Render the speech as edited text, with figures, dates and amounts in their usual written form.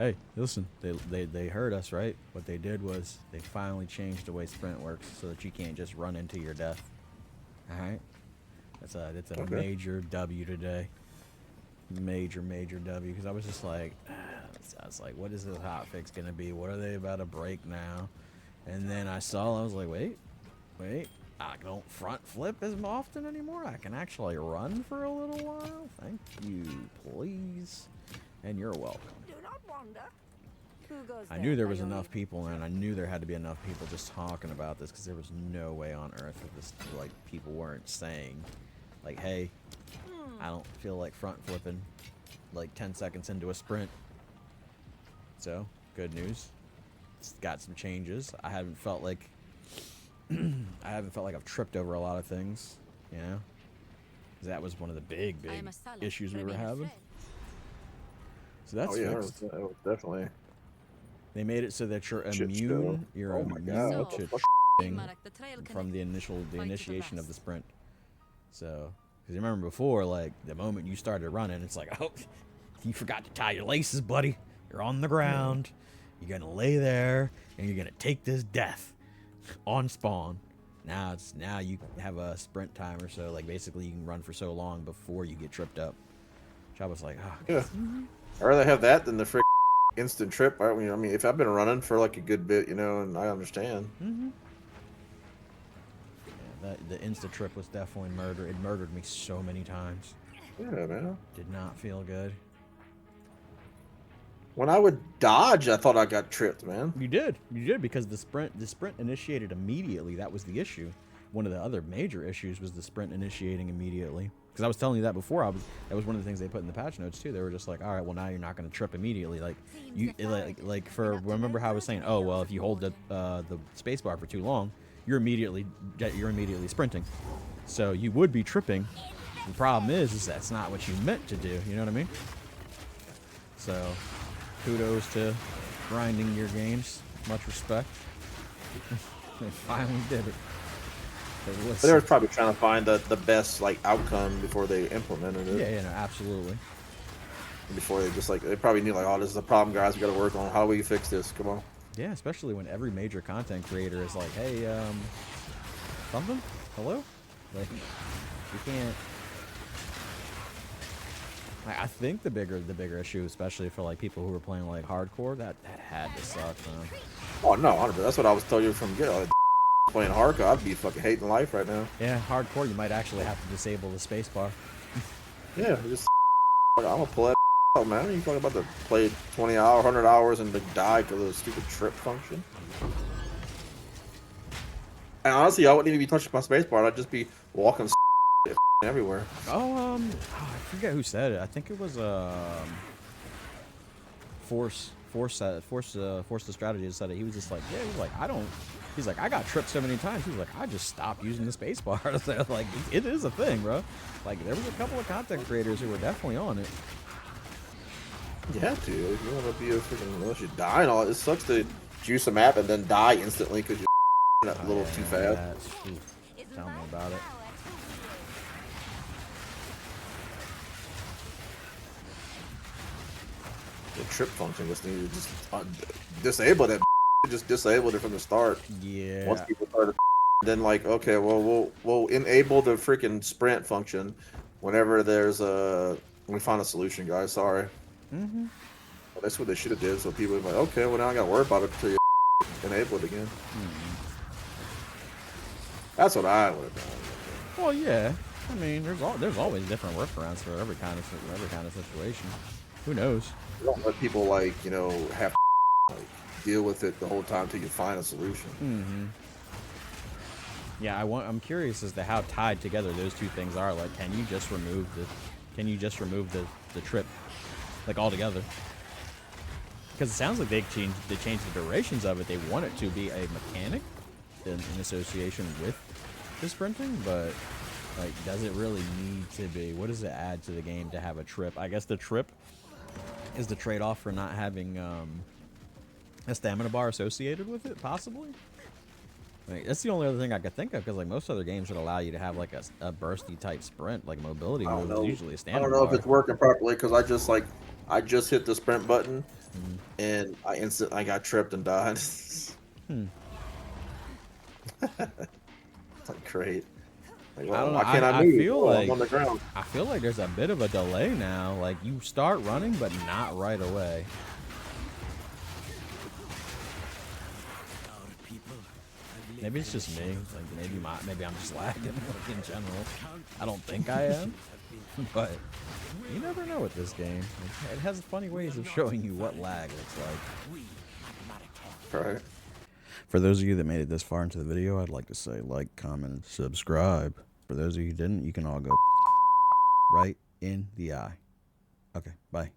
Hey, listen, they heard us, right? What they did was they finally changed the way sprint works so that you can't just run into your death. All right, that's a Okay. major W today. Major W. Because I was just like, I was like, what is this hot fix gonna be? What are they about to break now? And then I saw, I was like, wait, I don't front flip as often anymore. I can actually run for a little while. Thank you, please, and you're welcome. Do not wander. Who goes I there, knew there was Coyote? enough people, and I knew there had to be enough people just talking about this because there was no way on earth that this, like, people weren't saying, like, hey, I don't feel like front flipping, like 10 seconds into a sprint. So, good news. It's got some changes. I haven't felt like I've tripped over a lot of things, you know, because that was one of the big issues we were having. So that's Oh yeah, fixed. that was definitely They made it so that you're shit show. immune. You're Oh my god, immune what the to fuck? from the initiation of the sprint. So, because you remember before, like the moment you started running, it's like, oh, you forgot to tie your laces, buddy. You're on the ground. You're gonna lay there and you're gonna take this death on spawn. Now you have a sprint timer, so like basically you can run for so long before you get tripped up. Which I was like, oh, Yeah, I'd rather have that than the frick instant trip. I mean, if I've been running for like a good bit, you know, and I understand. yeah, the insta trip was definitely murder. It murdered me so many times. Yeah, man. Did not feel good. When I would dodge, I thought I got tripped, man. You did because the sprint initiated immediately. That was the issue. One of the other major issues was the sprint initiating immediately. Because I was telling you that before. That was one of the things they put in the patch notes too. They were just like, all right, well now you're not going to trip immediately. Like remember how I was saying, oh well, if you hold the spacebar for too long, you're immediately sprinting. So you would be tripping. The problem is that's not what you meant to do. You know what I mean? So kudos to grinding your games. Much respect. They finally did it. But they were probably trying to find the best like outcome before they implemented it. Yeah, no, absolutely. Before they just like they probably knew like, oh, this is a problem, guys. We got to work on how we fix this. Come on. Yeah, especially when every major content creator is like, hey, something? Hello? Like, you can't. I think the bigger issue, especially for like people who were playing like hardcore, that had to suck, man. Oh no, 100%. That's what I was telling you from get. Like, playing hardcore, I'd be fucking hating life right now. Yeah, hardcore, you might actually have to disable the spacebar. Yeah, just I'm gonna pull that out, man. You talking about to play 20 hours, 100 hours, and to die because of the stupid trip function? And honestly, I wouldn't even be touching my spacebar. I'd just be walking everywhere. I forget who said it. I think it was Force the strategist said it. He was just like, yeah, he's like, I got tripped so many times. He was like, I just stopped using the space bar. So, like, it is a thing, bro. Like, there was a couple of content creators who were definitely on it. Yeah, dude. You want to be a freaking unless you die and all. It sucks to juice a map and then die instantly because you're a little too fast. Tell me about it. The trip function just needed to just disable that. Just disabled it from the start. Yeah. Once people started, then like, okay, well, we'll enable the freaking sprint function whenever there's a we find a solution, guys. Sorry. Mm-hmm. Well, that's what they should have did. So people would be like, okay, well now I got to worry about it until you enable it again. Mm-hmm. That's what I would have done. Well, yeah. I mean, there's always different workarounds for every kind of situation. Who knows? You don't let people like have to, like deal with it the whole time until you find a solution. Mm-hmm. Yeah, I'm curious as to how tied together those two things are. Like, can you just remove the trip, like altogether? Because it sounds like they changed the durations of it. They want it to be a mechanic in association with the sprinting, but like, does it really need to be? What does it add to the game to have a trip? I guess the trip is the trade-off for not having a stamina bar associated with it, possibly. Like, that's the only other thing I could think of, because like most other games would allow you to have like a bursty type sprint, like mobility move is usually a stamina bar. I don't know if it's working properly because I just hit the sprint button and I got tripped and died. Hmm. It's like great. Like, I well, don't know. why can't I I move? feel Oh, I'm like on the ground. there's a bit of a delay now. Like you start running, but not right away. Maybe it's just me. Like maybe I'm just lagging like in general. I don't think I am, but you never know with this game. It has funny ways of showing you what lag looks like. Right. For those of you that made it this far into the video, I'd like to say like, comment, and subscribe. For those of you who didn't, you can all go right in the eye. Okay, bye.